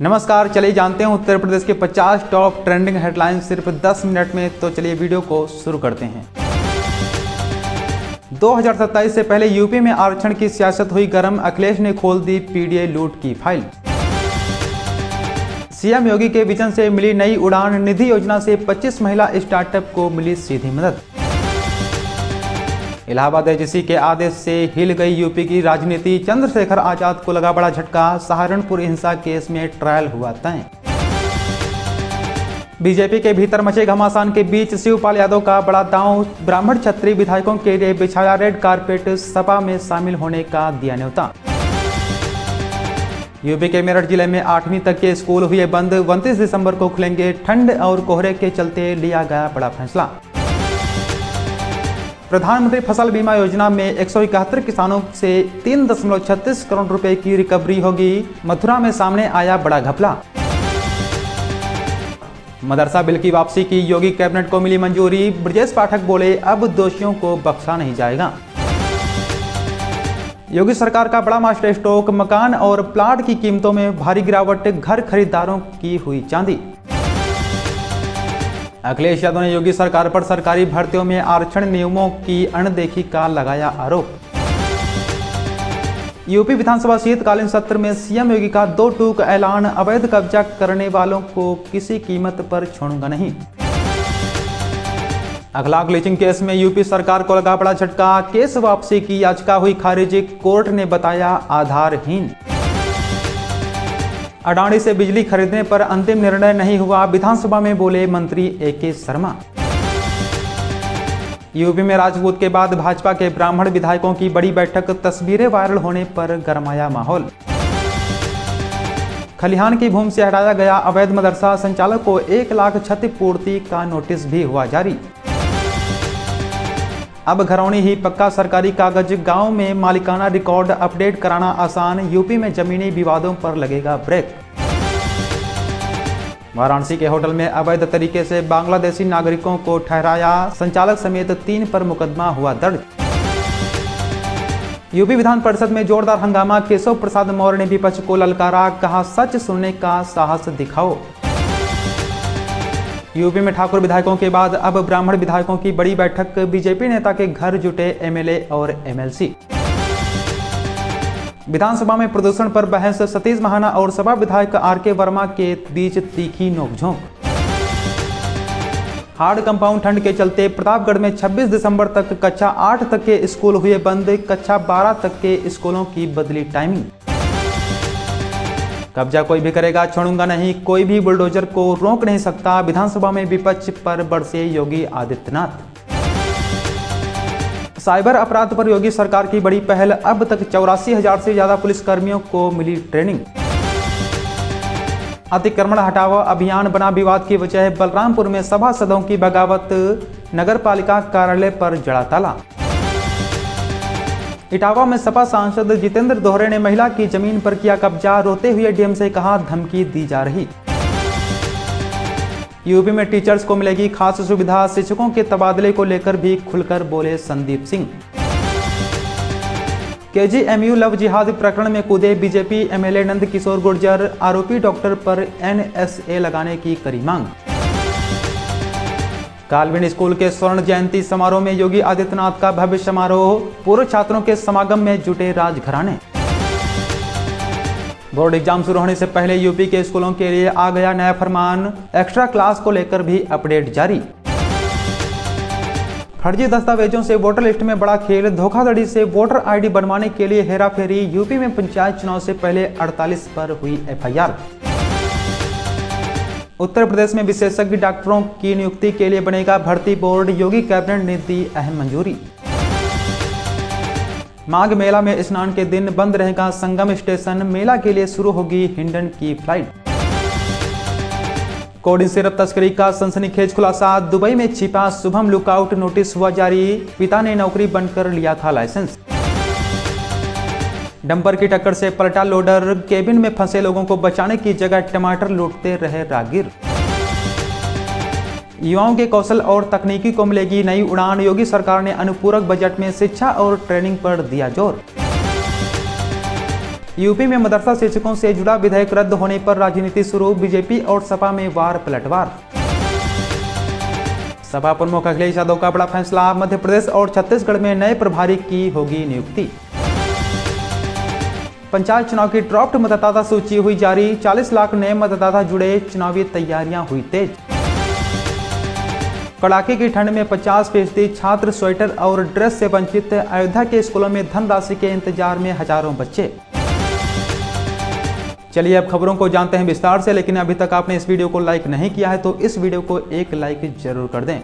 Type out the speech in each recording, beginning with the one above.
नमस्कार, चलिए जानते हैं उत्तर प्रदेश के 50 टॉप ट्रेंडिंग हेडलाइंस सिर्फ 10 मिनट में। तो चलिए वीडियो को शुरू करते हैं। 2027 से पहले यूपी में आरक्षण की सियासत हुई गर्म, अखिलेश ने खोल दी पीडीए लूट की फाइल। सीएम योगी के विजन से मिली नई उड़ान, निधि योजना से 25 महिला स्टार्टअप को मिली सीधी मदद। इलाहाबाद एजेंसी के आदेश से हिल गई यूपी की राजनीति, चंद्रशेखर आजाद को लगा बड़ा झटका, सहारनपुर हिंसा केस में ट्रायल हुआ तय। बीजेपी के भीतर मचे घमासान के बीच शिवपाल यादव का बड़ा दांव, ब्राह्मण क्षत्रिय विधायकों के लिए बिछाया रेड कारपेट, सपा में शामिल होने का दिया न्योता। यूपी के मेरठ जिले में 8वीं तक के स्कूल हुए बंद, 29 दिसंबर को खुलेंगे। ठंड और कोहरे के चलते लिया गया बड़ा फैसला। प्रधानमंत्री फसल बीमा योजना में 171 किसानों से 3.36 करोड़ रुपए की रिकवरी होगी। मथुरा में सामने आया बड़ा घपला। मदरसा बिल की वापसी की योगी कैबिनेट को मिली मंजूरी। ब्रजेश पाठक बोले, अब दोषियों को बख्शा नहीं जाएगा। योगी सरकार का बड़ा मास्टर स्ट्रोक, मकान और प्लाट की कीमतों में भारी गिरावट, घर खरीदारों की हुई चांदी। अखिलेश यादव ने योगी सरकार पर सरकारी भर्तियों में आरक्षण नियमों की अनदेखी का लगाया आरोप। यूपी विधानसभा शीतकालीन सत्र में सीएम योगी का 2 टूक ऐलान, अवैध कब्जा करने वालों को किसी कीमत पर छोड़ूंगा नहीं। अखलाक लीचिंग केस में यूपी सरकार को लगा बड़ा झटका, केस वापसी की याचिका हुई खारिज, कोर्ट ने बताया आधारहीन। अडानी से बिजली खरीदने पर अंतिम निर्णय नहीं हुआ, विधानसभा में बोले मंत्री AK शर्मा। यूपी में राजपूत के बाद भाजपा के ब्राह्मण विधायकों की बड़ी बैठक, तस्वीरें वायरल होने पर गरमाया माहौल। खलिहान की भूमि से हटाया गया अवैध मदरसा, संचालक को 1 लाख क्षतिपूर्ति का नोटिस भी हुआ जारी। अब घरौनी ही पक्का सरकारी कागज, गांव में मालिकाना रिकॉर्ड अपडेट कराना आसान, यूपी में जमीनी विवादों पर लगेगा ब्रेक। वाराणसी के होटल में अवैध तरीके से बांग्लादेशी नागरिकों को ठहराया, संचालक समेत 3 पर मुकदमा हुआ दर्ज। यूपी विधान परिषद में जोरदार हंगामा, केशव प्रसाद मौर्य ने विपक्ष को ललकारा, कहा सच सुनने का साहस दिखाओ। यूपी में ठाकुर विधायकों के बाद अब ब्राह्मण विधायकों की बड़ी बैठक, बीजेपी नेता के घर जुटे MLA और MLC। विधानसभा में प्रदूषण पर बहस, सतीश महाना और सपा विधायक RK वर्मा के बीच तीखी नोकझोंक। हार्ड कंपाउंड ठंड के चलते प्रतापगढ़ में 26 दिसंबर तक कक्षा 8 तक के स्कूल हुए बंद, कक्षा 12 तक के स्कूलों की बदली टाइमिंग। कब्जा कोई भी करेगा छोड़ूंगा नहीं, कोई भी बुलडोजर को रोक नहीं सकता, विधानसभा में विपक्ष पर बरसे योगी आदित्यनाथ। साइबर अपराध पर योगी सरकार की बड़ी पहल, अब तक 84,000 से ज्यादा पुलिसकर्मियों को मिली ट्रेनिंग। अतिक्रमण हटाओ अभियान बना विवाद की वजह, बलरामपुर में सभासदों की बगावत, नगरपालिका कार्यालय पर जड़ा ताला। इटावा में सपा सांसद जितेंद्र दोहरे ने महिला की जमीन पर किया कब्जा, रोते हुए डीएम से कहा धमकी दी जा रही। यूपी में टीचर्स को मिलेगी खास सुविधा, शिक्षकों के तबादले को लेकर भी खुलकर बोले संदीप सिंह। KGMU लव जिहाद प्रकरण में कूदे बीजेपी MLA नंद किशोर गुर्जर, आरोपी डॉक्टर पर NSA लगाने की करी मांग। काल्विन स्कूल के स्वर्ण जयंती समारोह में योगी आदित्यनाथ का भव्य समारोह, पूर्व छात्रों के समागम में जुटे राजघराने। बोर्ड एग्जाम शुरू होने से पहले यूपी के स्कूलों के लिए आ गया नया फरमान, एक्स्ट्रा क्लास को लेकर भी अपडेट जारी। फर्जी दस्तावेजों से वोटर लिस्ट में बड़ा खेल, धोखाधड़ी से वोटर ID बनवाने के लिए हेराफेरी, यूपी में पंचायत चुनाव से पहले 48 पर हुई FIR। उत्तर प्रदेश में विशेषज्ञ डॉक्टरों की नियुक्ति के लिए बनेगा भर्ती बोर्ड, योगी कैबिनेट ने दी अहम मंजूरी। माघ मेला में स्नान के दिन बंद रहेगा संगम स्टेशन, मेला के लिए शुरू होगी हिंडन की फ्लाइट। कोड सिरप तस्करी का सनसनीखेज खुलासा, दुबई में छिपा शुभम लुकआउट नोटिस हुआ जारी, पिता ने नौकरी बनकर लिया था लाइसेंस। डंपर की टक्कर से पलटा लोडर, केबिन में फंसे लोगों को बचाने की जगह टमाटर लूटते रहे राहगीर। युवाओं के कौशल और तकनीकी को मिलेगी नई उड़ान, योगी सरकार ने अनुपूरक बजट में शिक्षा और ट्रेनिंग पर दिया जोर। यूपी में मदरसा शिक्षकों से जुड़ा विधेयक रद्द होने पर राजनीति शुरू, बीजेपी और सपा में वार पलटवार। सपा प्रमुख अखिलेश यादव का बड़ा फैसला, मध्य प्रदेश और छत्तीसगढ़ में नए प्रभारी की होगी नियुक्ति। पंचायत चुनाव की ड्राफ्ट मतदाता सूची हुई जारी, 40 लाख नए मतदाता जुड़े, चुनावी तैयारियां हुई तेज। कड़ाके की ठंड में 50% छात्र स्वेटर और ड्रेस से वंचित, अयोध्या के स्कूलों में धनराशि के इंतजार में हजारों बच्चे। चलिए अब खबरों को जानते हैं विस्तार से, लेकिन अभी तक आपने इस वीडियो को लाइक नहीं किया है तो इस वीडियो को एक लाइक जरूर कर दें।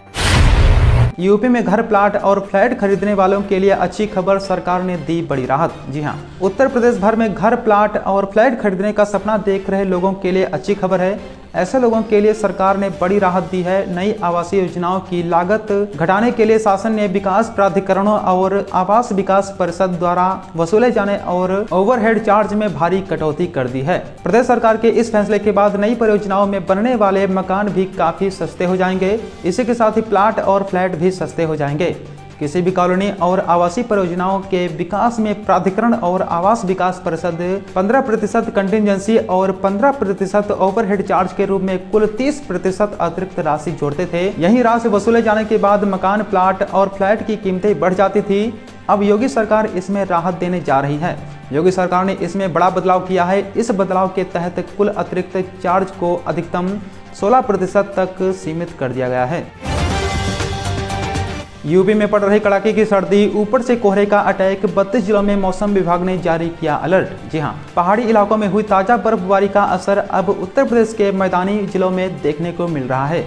यूपी में घर, प्लाट और फ्लैट खरीदने वालों के लिए अच्छी खबर, सरकार ने दी बड़ी राहत। जी हां, उत्तर प्रदेश भर में घर, प्लाट और फ्लैट खरीदने का सपना देख रहे लोगों के लिए अच्छी खबर है। ऐसे लोगों के लिए सरकार ने बड़ी राहत दी है। नई आवासीय योजनाओं की लागत घटाने के लिए शासन ने विकास प्राधिकरणों और आवास विकास परिषद द्वारा वसूले जाने और ओवरहेड चार्ज में भारी कटौती कर दी है। प्रदेश सरकार के इस फैसले के बाद नई परियोजनाओं में बनने वाले मकान भी काफी सस्ते हो जाएंगे। इसी के साथ ही प्लाट और फ्लैट भी सस्ते हो जाएंगे। किसी भी कॉलोनी और आवासीय परियोजनाओं के विकास में प्राधिकरण और आवास विकास परिषद 15% कंटिजेंसी और 15% ओवरहेड चार्ज के रूप में कुल 30% अतिरिक्त राशि जोड़ते थे। यही राशि वसूले जाने के बाद मकान, प्लाट और फ्लैट की कीमतें बढ़ जाती थी। अब योगी सरकार इसमें राहत देने जा रही है। योगी सरकार ने इसमें बड़ा बदलाव किया है। इस बदलाव के तहत कुल अतिरिक्त चार्ज को अधिकतम 16% तक सीमित कर दिया गया है। यूपी में पड़ रही कड़ाके की सर्दी, ऊपर से कोहरे का अटैक, 32 जिलों में मौसम विभाग ने जारी किया अलर्ट। जी हां, पहाड़ी इलाकों में हुई ताजा बर्फबारी का असर अब उत्तर प्रदेश के मैदानी जिलों में देखने को मिल रहा है।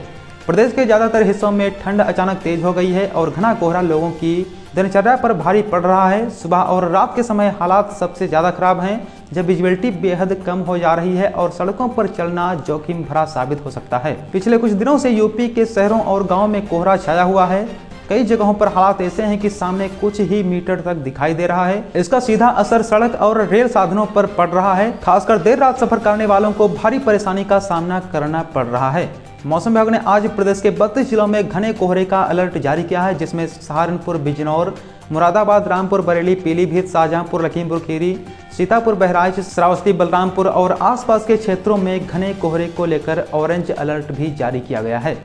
प्रदेश के ज्यादातर हिस्सों में ठंड अचानक तेज हो गई है और घना कोहरा लोगों की दिनचर्या पर भारी पड़ रहा है। सुबह और रात के समय हालात सबसे ज्यादा खराब हैं, जब विजिबिलिटी बेहद कम हो जा रही है और सड़कों पर चलना जोखिम भरा साबित हो सकता है। पिछले कुछ दिनों से यूपी के शहरों और गाँव में कोहरा छाया हुआ है। कई जगहों पर हालात ऐसे हैं कि सामने कुछ ही मीटर तक दिखाई दे रहा है। इसका सीधा असर सड़क और रेल साधनों पर पड़ रहा है। खासकर देर रात सफर करने वालों को भारी परेशानी का सामना करना पड़ रहा है। मौसम विभाग ने आज प्रदेश के 32 जिलों में घने कोहरे का अलर्ट जारी किया है, जिसमें सहारनपुर, बिजनौर, मुरादाबाद, रामपुर, बरेली, पीलीभीत, शाहजहांपुर, लखीमपुर खीरी, सीतापुर, बहराइच, श्रावस्ती, बलरामपुर और आसपास के क्षेत्रों में घने कोहरे को लेकर ऑरेंज अलर्ट भी जारी किया गया है।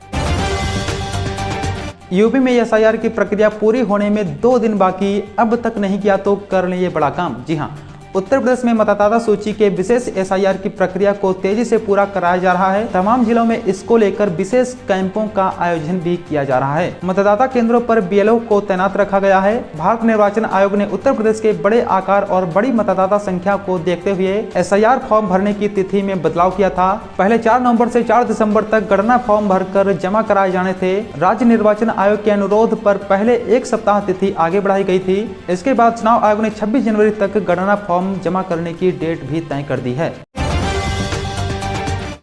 यूपी में एसआईआर की प्रक्रिया पूरी होने में 2 दिन बाकी, अब तक नहीं किया तो कर लें ये बड़ा काम। जी हां, उत्तर प्रदेश में मतदाता सूची के विशेष एसआईआर की प्रक्रिया को तेजी से पूरा कराया जा रहा है। तमाम जिलों में इसको लेकर विशेष कैंपों का आयोजन भी किया जा रहा है। मतदाता केंद्रों पर बीएलओ को तैनात रखा गया है। भारत निर्वाचन आयोग ने उत्तर प्रदेश के बड़े आकार और बड़ी मतदाता संख्या को देखते हुए एसआईआर फॉर्म भरने की तिथि में बदलाव किया था। पहले 4 नवंबर से 4 दिसंबर तक गणना फॉर्म भरकर जमा कराए जाने थे। राज्य निर्वाचन आयोग के अनुरोध पर पहले 1 सप्ताह तिथि आगे बढ़ाई गई थी। इसके बाद चुनाव आयोग ने 26 जनवरी तक गणना फॉर्म जमा करने की डेट भी तय कर दी है।